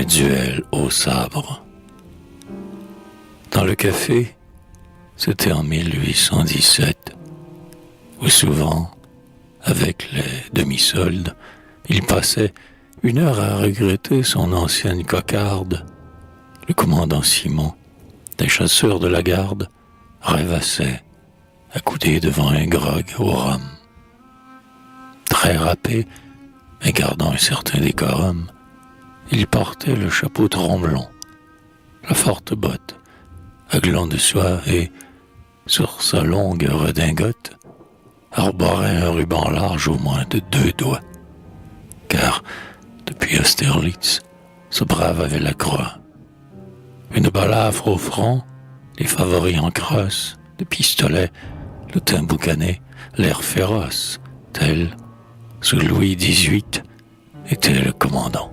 duel au sabre. Dans le café, c'était en 1817, où souvent, avec les demi-soldes, il passait 1 heure à regretter son ancienne cocarde. Le commandant Simon, des chasseurs de la garde, rêvassait, accoudé devant un grog au rhum. Très râpé, mais gardant un certain décorum, il portait le chapeau tromblon, la forte botte, à glands de soie et, sur sa longue redingote, arborait un ruban large au moins de 2 doigts. Car, depuis Austerlitz, ce brave avait la croix. Une balafre au front, les favoris en crosse, de pistolet, le teint boucané, l'air féroce, tel, sous Louis XVIII, était le commandant.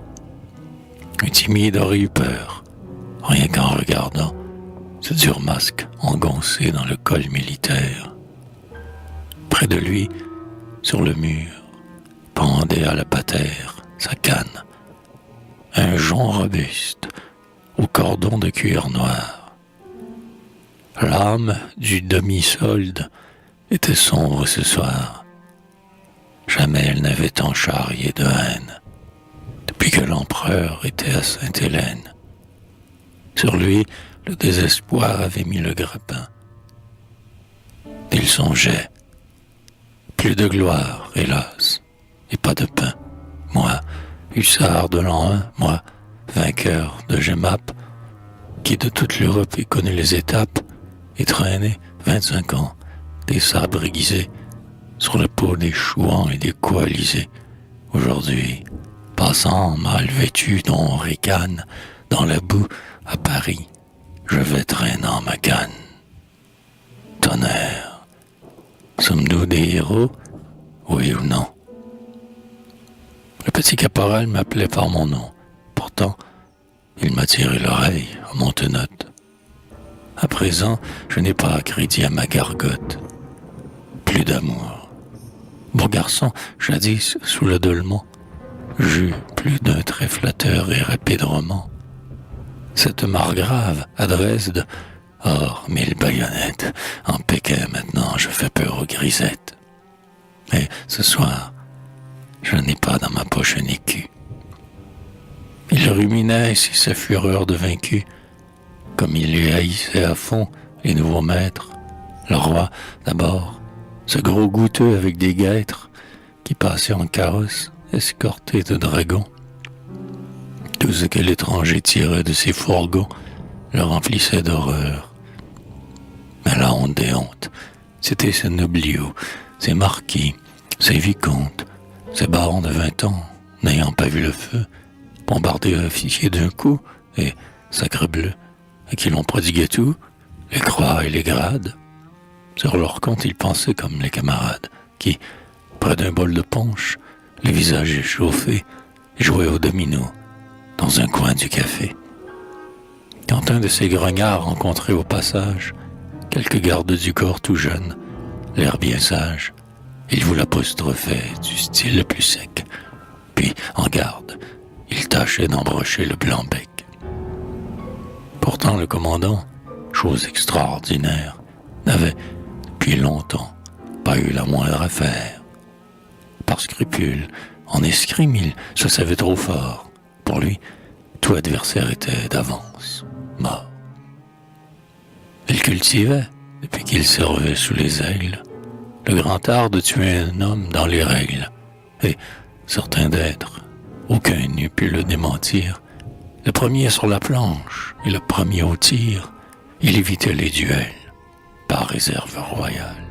Un timide aurait eu peur, rien qu'en regardant ce dur masque engoncé dans le col militaire. Près de lui, sur le mur, pendait à la patère sa canne, un jonc robuste au cordon de cuir noir. L'âme du demi-solde était sombre ce soir. Jamais elle n'avait tant charrié de haine, depuis que l'empereur était à Sainte-Hélène. Sur lui, le désespoir avait mis le grappin. Il songeait. Plus de gloire, hélas, et pas de pain. Moi, hussard de l'an 1, moi, vainqueur de Jemmapes, qui de toute l'Europe ait connu les étapes, et traîné 25 ans, des sabres aiguisés, sur le peau des chouans et des coalisés. Aujourd'hui, passant mal vêtu dont on ricane, dans la boue à Paris, je vais traînant ma canne. Tonnerre, sommes-nous des héros, oui ou non? Le petit caporal m'appelait par mon nom. Pourtant, il m'a tiré l'oreille à montenote. À présent, je n'ai pas crédit à ma gargote. Plus d'amour. Beau garçon, jadis, sous le dolman, j'eus plus d'un trait flatteur et rapide roman. Cette margrave à Dresde, or 1000 baïonnettes, en Pékin maintenant je fais peur aux grisettes. Mais ce soir, je n'ai pas dans ma poche un écu. Il ruminait si sa fureur de vaincu, comme il lui haïssait à fond les nouveaux maîtres. Le roi, d'abord, ce gros goûteux avec des guêtres, qui passait en carrosse, escorté de dragons. Tout ce que l'étranger tirait de ses fourgons le remplissait d'horreur. Mais la honte des hontes, c'était ces nobliaux, ces marquis, ces vicomtes, ces barons de 20 ans, n'ayant pas vu le feu, bombardés officiers d'un coup, et, sacrebleu, à qui l'on prodiguait tout, les croix et les grades. Sur leur compte, ils pensaient comme les camarades, qui, près d'un bol de punch, les visages échauffés, jouaient au domino, dans un coin du café. Quand un de ces grognards rencontrait au passage quelques gardes du corps tout jeunes, l'air bien sage, il vous l'apostrophait du style le plus sec, puis, en garde, il tâchait d'embrocher le blanc-bec. Pourtant, le commandant, chose extraordinaire, n'avait, depuis longtemps, pas eu la moindre affaire. Par scrupule, en escrime, il se savait trop fort. Pour lui, tout adversaire était d'avance, mort. Il cultivait, depuis qu'il servait sous les aigles, le grand art de tuer un homme dans les règles. Et, certain d'être, aucun n'eût pu le démentir, le premier sur la planche et le premier au tir, il évitait les duels par réserve royale.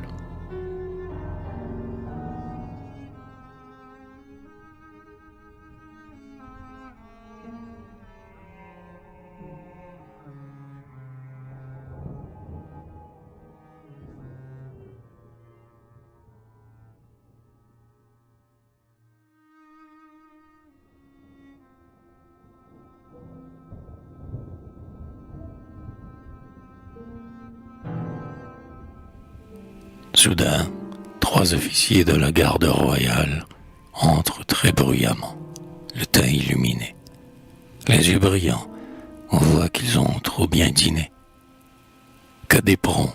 Soudain, 3 officiers de la garde royale entrent très bruyamment, le teint illuminé. les yeux brillants, on voit qu'ils ont trop bien dîné. Que d'éperons,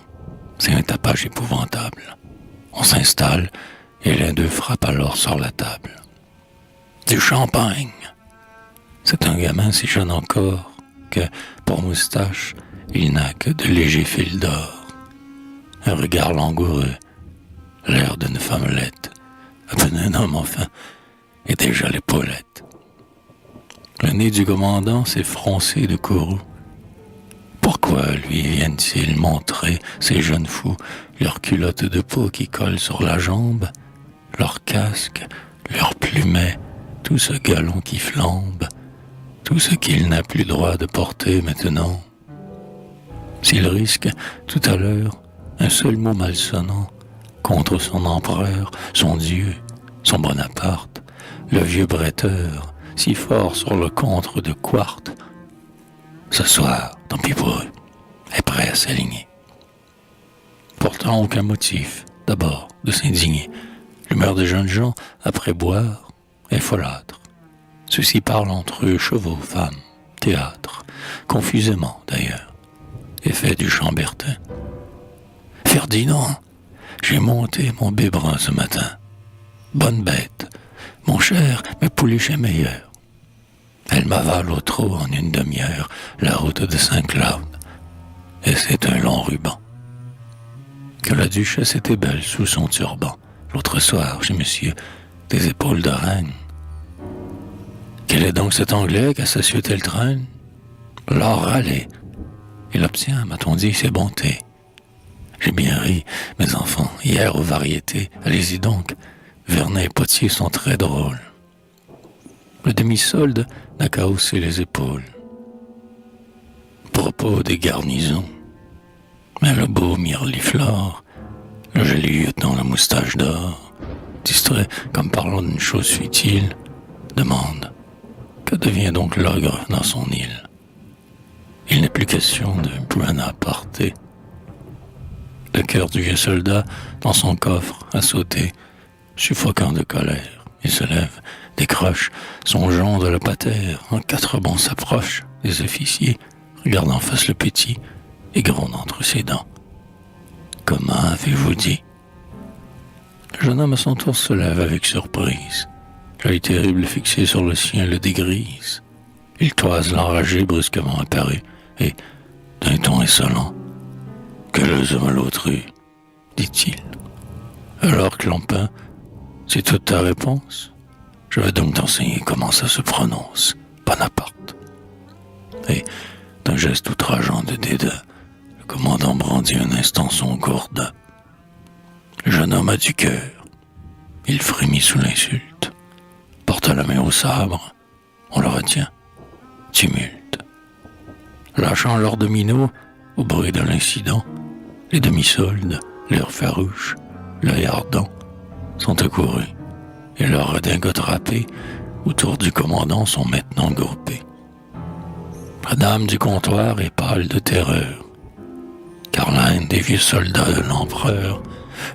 c'est un tapage épouvantable. On s'installe et l'un d'eux frappe alors sur la table. Du champagne. C'est un gamin si jeune encore que, pour moustache, il n'a que de légers fils d'or. Un regard langoureux, l'air d'une femmelette, à peine un homme enfin, et déjà l'épaulette. Le nez du commandant s'est froncé de courroux. Pourquoi lui viennent-ils montrer, ces jeunes fous, leurs culottes de peau qui collent sur la jambe, leurs casques, leurs plumets, tout ce galon qui flambe, tout ce qu'il n'a plus droit de porter maintenant? S'il risque, tout à l'heure, un seul mot malsonnant contre son empereur, son Dieu, son Bonaparte, le vieux bretteur, si fort sur le contre de Quarte, ce soir, tant pis pour eux, est prêt à s'aligner. Pourtant, aucun motif, d'abord, de s'indigner. L'humeur des jeunes gens, après boire, est folâtre. Ceux-ci parlent entre eux, chevaux, femmes, théâtre, confusément d'ailleurs, effet du Chambertin. Ferdinand, j'ai monté mon bébrun ce matin. Bonne bête, mon cher, mes pouliches est meilleure. Elle m'avale au trot en une demi-heure la route de Saint-Cloud, et c'est un long ruban. Que la duchesse était belle sous son turban, l'autre soir chez monsieur, des épaules de reine. Quel est donc cet Anglais qu'à sa suite elle traîne? L'or râlé, il obtient, m'a-t-on dit, ses bontés. J'ai bien ri, mes enfants, hier aux variétés, allez-y donc, Vernet et Potier sont très drôles. Le demi-solde n'a qu'à hausser les épaules. Propos des garnisons. Mais le beau Mirliflor, le joli lieutenant la moustache d'or, distrait comme parlant d'une chose futile, demande que devient donc l'ogre dans son île. Il n'est plus question de Buonaparte. Le cœur du vieux soldat, dans son coffre, a sauté, suffoquant de colère. Il se lève, décroche son jonc de la patère, en quatre bonds s'approche des officiers, regarde en face le petit et gronde entre ses dents. Comment avez-vous dit? Le jeune homme à son tour se lève avec surprise. L'œil terrible fixé sur le sien le dégrise. Il toise l'enragé brusquement apparu et, d'un ton insolent, « Que le homme à l'autrui » dit-il. Alors Clampin, c'est toute ta réponse? Je vais donc t'enseigner comment ça se prononce, Bonaparte. Et, d'un geste outrageant de dédain, le commandant brandit un instant son gourdin. Le jeune homme a du cœur. Il frémit sous l'insulte, porta la main au sabre, on le retient. Tumulte. Lâchant leurs dominos, au bruit de l'incident, les demi-soldes, leurs farouches, l'œil ardent, sont accourus, et leurs redingotes râpées autour du commandant sont maintenant groupées. La dame du comptoir est pâle de terreur, car l'un des vieux soldats de l'empereur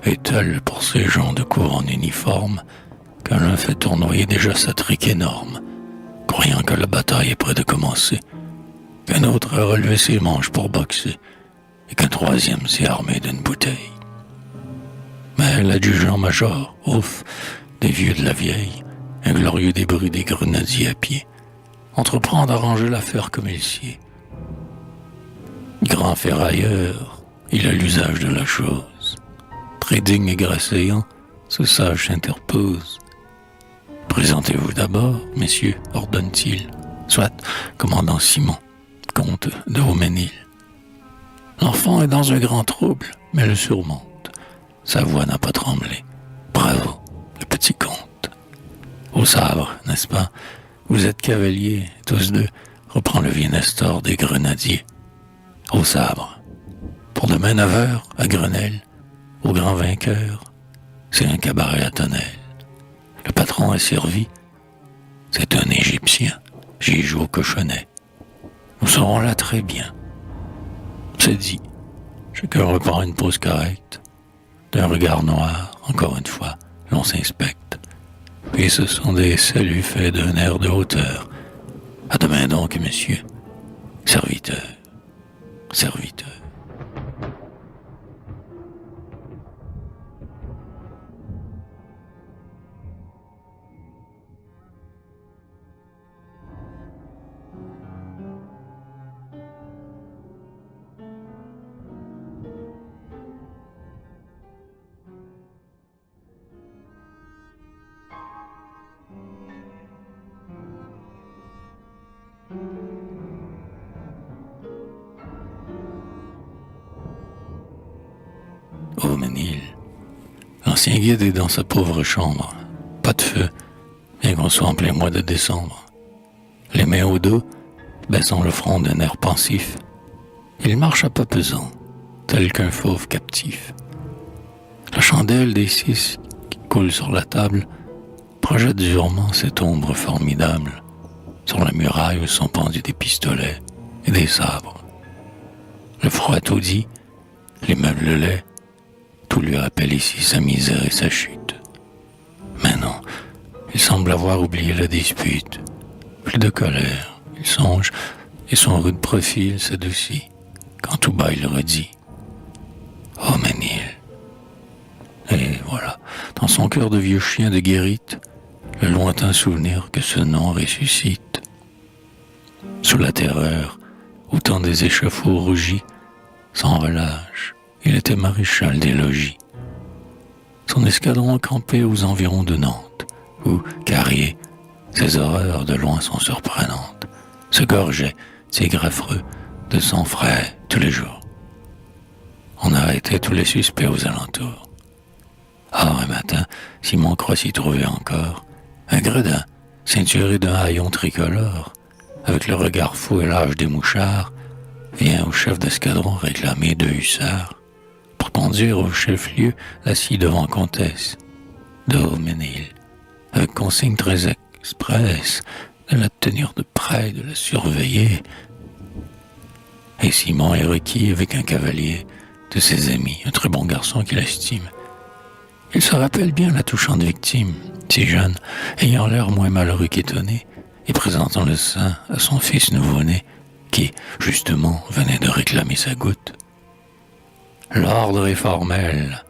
est telle pour ces gens de cour en uniforme qu'un l'un fait tournoyer déjà sa trique énorme, croyant que la bataille est près de commencer, qu'un autre a relevé ses manches pour boxer, et qu'un troisième s'est armé d'une bouteille. Mais l'adjudant-major, ouf, des vieux de la vieille, inglorieux débris des grenadiers à pied, entreprend d'arranger l'affaire comme il sied. Grand ferrailleur, il a l'usage de la chose. Très digne et grasséant, ce sage s'interpose. Présentez-vous d'abord, messieurs, ordonne-t-il, soit commandant Simon, comte de Roménil. L'enfant est dans un grand trouble, mais le surmonte. Sa voix n'a pas tremblé. Bravo, le petit comte. Au sabre, n'est-ce pas? Vous êtes cavaliers, tous deux, reprend le vieux Nestor des grenadiers. Au sabre. Pour demain 9h, à Grenelle, au grand vainqueur, c'est un cabaret à tonnelle. Le patron est servi. C'est un Égyptien. J'y joue au cochonnet. Nous serons là très bien. C'est dit. Chacun reprend une pose correcte. D'un regard noir, encore une fois, l'on s'inspecte. Puis ce sont des saluts faits d'un air de hauteur. À demain donc, monsieur. Serviteur. Serviteur. Oh, Ménil. L'ancien guide est dans sa pauvre chambre. Pas de feu, bien qu'on soit en plein mois de décembre. Les mains au dos, baissant le front d'un air pensif, il marche à pas pesants, tel qu'un fauve captif. La chandelle des 6 qui coule sur la table projette durement cette ombre formidable sur la muraille où sont pendus des pistolets et des sabres. Le froid taudis, les meubles laids, tout lui rappelle ici sa misère et sa chute. Mais non, il semble avoir oublié la dispute. Plus de colère, il songe, et son rude profil s'adoucit, quand tout bas il redit « Oh, Ménil !» Et voilà, dans son cœur de vieux chien de guérite, le lointain souvenir que ce nom ressuscite. Sous la terreur, au temps des échafauds rougis, sans relâche, il était maréchal des logis. Son escadron campait aux environs de Nantes, où, Carrier, ses horreurs de loin sont surprenantes, se gorgeait, tigre affreux, de sang frais tous les jours. On arrêtait tous les suspects aux alentours. Or, un matin, Simon croit s'y trouver encore, un gredin, ceinturé d'un haillon tricolore, avec le regard fou et l'âge des mouchards, vient au chef d'escadron réclamer 2 hussards pour conduire au chef-lieu la ci-devant comtesse d'Auménil, avec consigne très expresse de la tenir de près, de la surveiller. Et Simon est requis avec un cavalier de ses amis, un très bon garçon qu'il estime. Il se rappelle bien la touchante victime, si jeune, ayant l'air moins malheureux qu'étonné, et présentant le sein à son fils nouveau-né, qui, justement, venait de réclamer sa goutte. L'ordre est formel.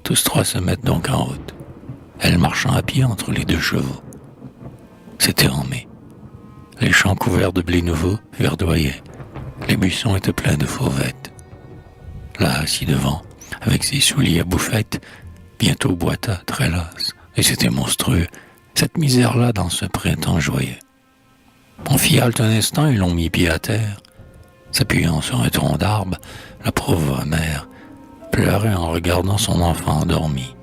Tous 3 se mettent donc en route, elle marchant à pied entre les 2 chevaux. C'était en mai. Les champs couverts de blé nouveau verdoyaient. Les buissons étaient pleins de fauvettes. Là, assis devant, avec ses souliers à bouffettes, bientôt boita, très lasse, et c'était monstrueux, cette misère-là dans ce printemps joyeux. On fit halte un instant et l'on mit pied à terre. S'appuyant sur un tronc d'arbre, la pauvre mère pleurait en regardant son enfant endormi.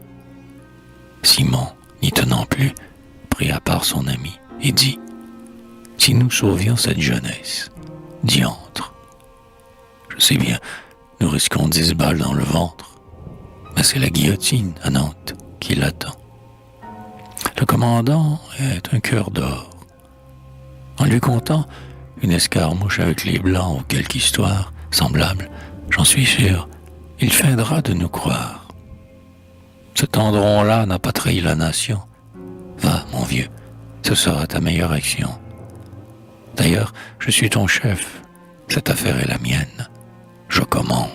Simon, n'y tenant plus, prit à part son ami et dit « Si nous sauvions cette jeunesse, diantre. Je sais bien, nous risquons 10 balles dans le ventre, mais c'est la guillotine à Nantes qui l'attend. Le commandant est un cœur d'or. En lui contant une escarmouche avec les Blancs ou quelque histoire semblable, j'en suis sûr, il feindra de nous croire. Ce tendron-là n'a pas trahi la nation. Va, mon vieux, ce sera ta meilleure action. D'ailleurs, je suis ton chef, cette affaire est la mienne. Je commande.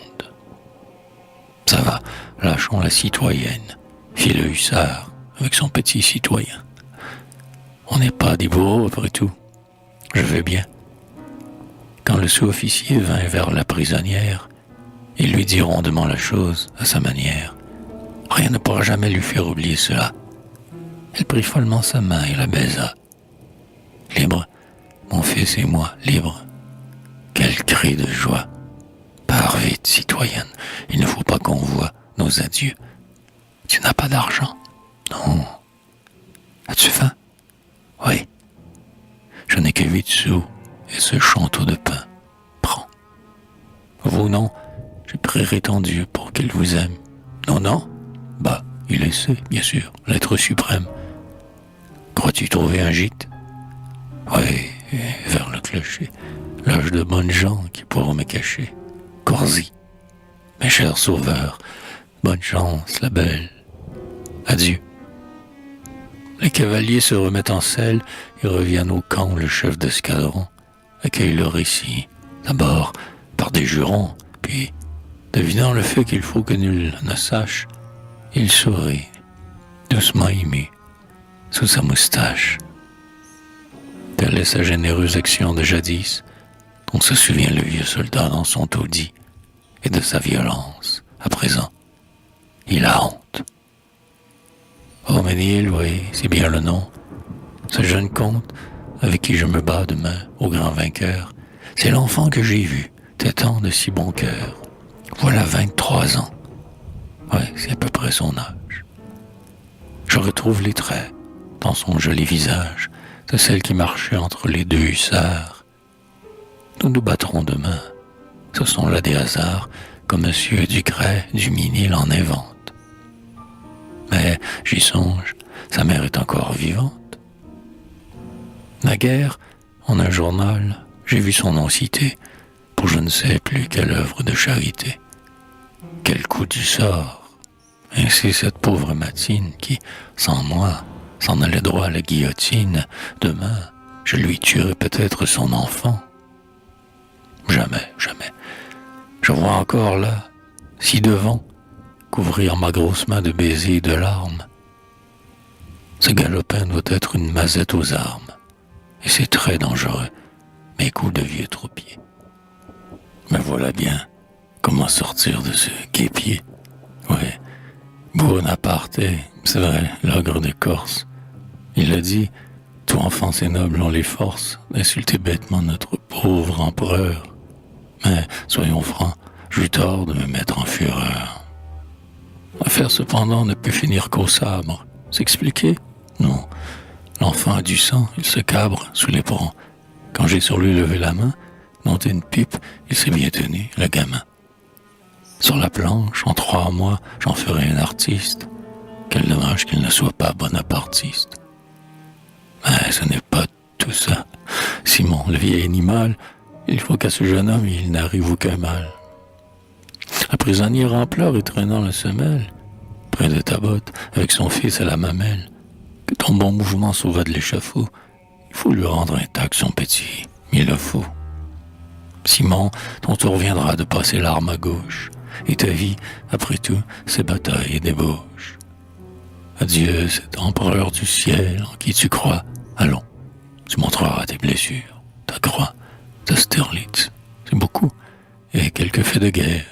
Ça va, lâchons la citoyenne, fit le hussard avec son petit citoyen. On n'est pas des bourreaux après tout. Je vais bien. Quand le sous-officier vint vers la prisonnière, il lui dit rondement la chose à sa manière. Rien ne pourra jamais lui faire oublier cela. Elle prit follement sa main et la baisa. Libre, mon fils et moi, libre. Quel cri de joie. Pars vite, citoyenne, il ne faut pas qu'on voie nos adieux. Tu n'as pas d'argent? Non. As-tu faim? Oui. Je n'ai que 8 sous et ce chanteau de pain. Prends. Vous non, je prierai ton Dieu pour qu'il vous aime. Non, non. Bah, il le sait, bien sûr, l'être suprême. Crois-tu trouver un gîte? Oui, vers le clocher, loge de bonnes gens qui pourront me cacher. Corzy, mes chers sauveurs, bonne chance, la belle. Adieu. Les cavaliers se remettent en selle et reviennent au camp où le chef d'escadron accueille le récit, d'abord par des jurons, puis, devinant le fait qu'il faut que nul ne sache, il sourit, doucement ému, sous sa moustache. Telle est sa généreuse action de jadis, dont se souvient le vieux soldat dans son taudis, et de sa violence, à présent, il a honte. Auménil, oui, c'est bien le nom. Ce jeune comte, avec qui je me bats demain, au grand vainqueur, c'est l'enfant que j'ai vu, tétant de si bon cœur. Voilà 23 ans. Ouais, c'est à peu près son âge. Je retrouve les traits, dans son joli visage, de celle qui marchait entre les deux hussards. Nous nous battrons demain. Ce sont là des hasards, comme monsieur Ducret, du Minil en invente. Mais j'y songe, sa mère est encore vivante. Naguère, en un journal, j'ai vu son nom cité pour je ne sais plus quelle œuvre de charité. Quel coup du sort! Ainsi cette pauvre Matine qui, sans moi, s'en allait droit à la guillotine, demain, je lui tuerai peut-être son enfant. Jamais, jamais. Je vois encore là, si devant, couvrir ma grosse main de baisers et de larmes. Ce galopin doit être une mazette aux armes, et c'est très dangereux, mes coups de vieux troupier. Mais voilà bien comment sortir de ce guépier. Ouais, Bonaparte, c'est vrai, l'ogre de Corse. Il a dit, tout enfant c'est noble ont les forces d'insulter bêtement notre pauvre empereur. Mais, soyons francs, j'eus tort de me mettre en fureur. L'affaire cependant ne peut finir qu'au sabre. S'expliquer? Non. L'enfant a du sang, il se cabre sous l'éperon. Quand j'ai sur lui levé la main, monté une pipe, il s'est bien tenu, le gamin. Sur la planche, en 3 mois, j'en ferai un artiste. Quel dommage qu'il ne soit pas bonapartiste. Mais ce n'est pas tout ça. Simon, le vieil animal, il faut qu'à ce jeune homme, il n'arrive aucun mal. Un prisonnier rampleur et traînant la semelle, près de ta botte, avec son fils à la mamelle, que ton bon mouvement sauva de l'échafaud, il faut lui rendre intact son petit, il le faut. Simon, ton tour viendra de passer l'arme à gauche, et ta vie, après tout, c'est bataille et débauche. Adieu, cet empereur du ciel en qui tu crois. Allons, tu montreras tes blessures, ta croix, ta sterlite, c'est beaucoup, et quelques faits de guerre.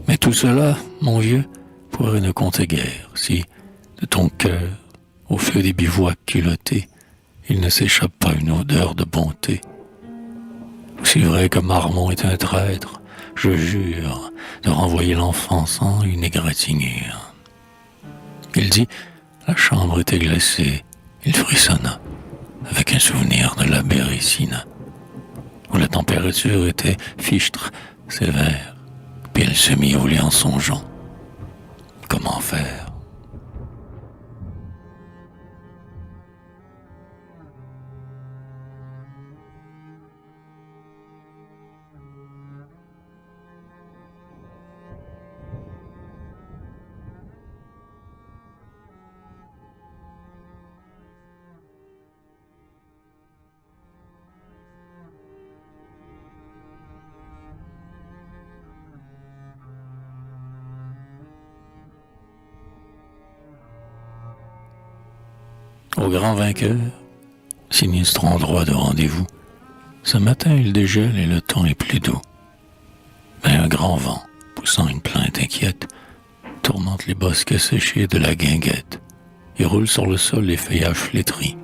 Mais tout cela, mon vieux, pourrait ne compter guère si, de ton cœur, au feu des bivouacs culottés, il ne s'échappe pas une odeur de bonté. Aussi vrai que Marmont est un traître, je jure de renvoyer l'enfant sans une égratignure. Il dit, la chambre était glacée, il frissonna, avec un souvenir de la Bérésina, où la température était fichtre, sévère, puis elle se mit au lit en songeant. Comment faire? Au grand vainqueur, sinistre endroit de rendez-vous, ce matin il dégèle et le temps est plus doux. Mais un grand vent, poussant une plainte inquiète, tourmente les bosques séchés de la guinguette et roule sur le sol les feuillages flétris.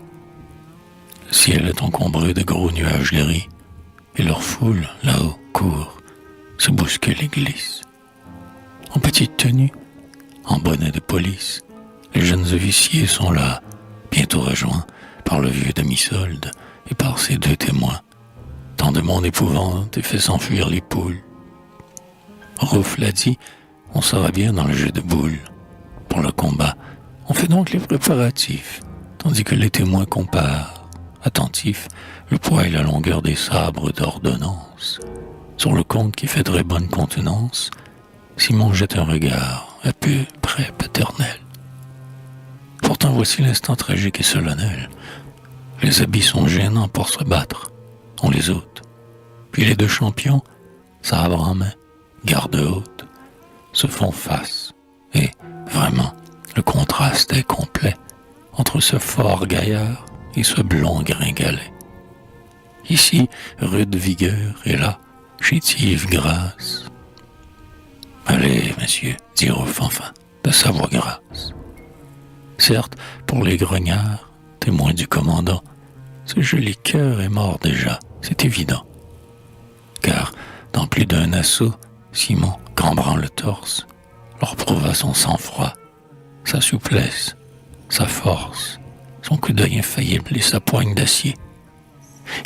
Le ciel est encombré de gros nuages gris, et leur foule, là-haut, court, se bouscule et glisse. En petite tenue, en bonnet de police, les jeunes officiers sont là, bientôt rejoints par le vieux demi-solde et par ses 2 témoins. Tant de monde épouvante et fait s'enfuir les poules. Rouf l'a dit, on sera bien dans le jeu de boules. Pour le combat, on fait donc les préparatifs, tandis que les témoins comparent, attentifs, le poids et la longueur des sabres d'ordonnance. Sur le comte qui fait très bonne contenance, Simon jette un regard un peu près paternel. Pourtant Pourtant voici l'instant tragique et solennel. Les habits sont gênants pour se battre. On les ôte. Puis les deux champions, sabre en main, garde haute, se font face. Et, vraiment, le contraste est complet entre ce fort gaillard et ce blond gringalet. Ici, rude vigueur, et là, chétive grâce. Allez, monsieur, dit Rouf enfin, de sa voix grasse. Certes, pour les grognards, témoins du commandant, ce joli cœur est mort déjà, c'est évident. Car, dans plus d'un assaut, Simon, cambrant le torse, leur prouva son sang-froid, sa souplesse, sa force, son coup d'œil infaillible et sa poigne d'acier.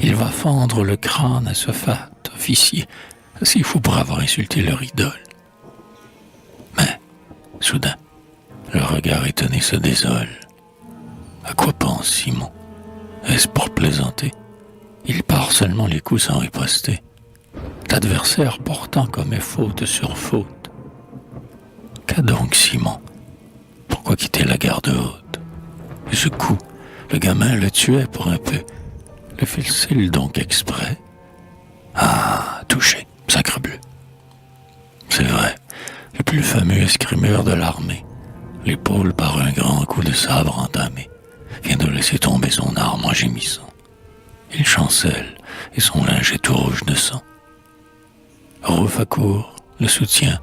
Il va fendre le crâne à ce fat officier, assez fou pour avoir insulté leur idole. Mais, soudain, le regard étonné se désole. À quoi pense Simon? Est-ce pour plaisanter? Il part seulement les coups sans riposter. L'adversaire portant comme faute sur faute. Qu'a donc Simon? Pourquoi quitter la garde haute? Et ce coup, le gamin le tuait pour un peu. Le fait-il donc exprès? Ah, touché, sacrebleu. C'est vrai, le plus fameux escrimeur de l'armée, l'épaule par un grand coup de sabre entamé, vient de laisser tomber son arme en gémissant. Il chancelle, et son linge est tout rouge de sang. Rouf accourt, le soutient,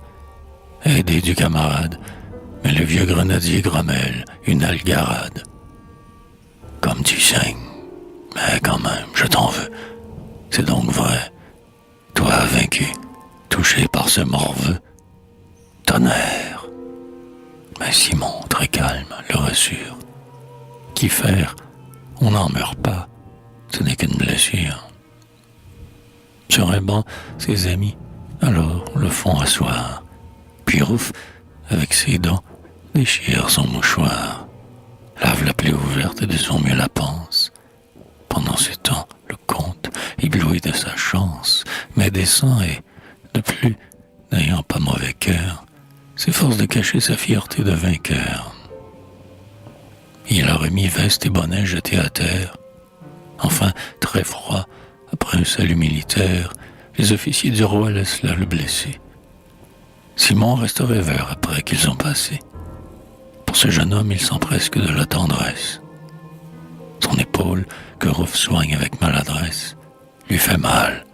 aidé du camarade, mais le vieux grenadier grommelle une algarade. Comme tu saignes, mais quand même, je t'en veux. C'est donc vrai. Toi vaincu, touché par ce morveux. Tonnerre. Mais Simon, très calme, le rassure. Qu'y faire? On n'en meurt pas. Ce n'est qu'une blessure. Sur un banc, ses amis, alors, le font asseoir. Puis Rouf, avec ses dents, déchire son mouchoir, lave la plaie ouverte et de son mieux la panse. Pendant ce temps, le comte, ébloui de sa chance, mais descend et, de plus, n'ayant pas mauvais cœur, s'efforce de cacher sa fierté de vainqueur. Il a remis veste et bonnet jetés à terre. Enfin, très froid, après un salut militaire, les officiers du roi laissent là le blessé. Simon reste rêveur après qu'ils ont passé. Pour ce jeune homme, il sent presque de la tendresse. Son épaule, que Rouf soigne avec maladresse, lui fait mal,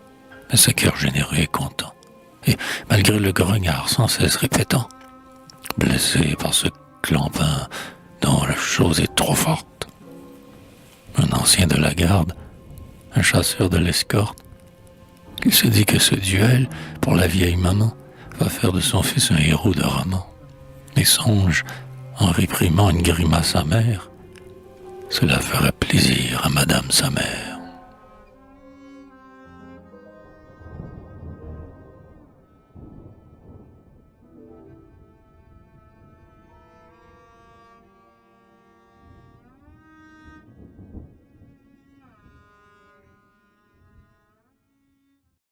mais ce cœur généreux est content. Et malgré le grognard sans cesse répétant, blessé par ce clampin dont la chose est trop forte, un ancien de la garde, un chasseur de l'escorte, il se dit que ce duel, pour la vieille maman, va faire de son fils un héros de roman. Et songe, en réprimant une grimace amère, cela ferait plaisir à madame sa mère.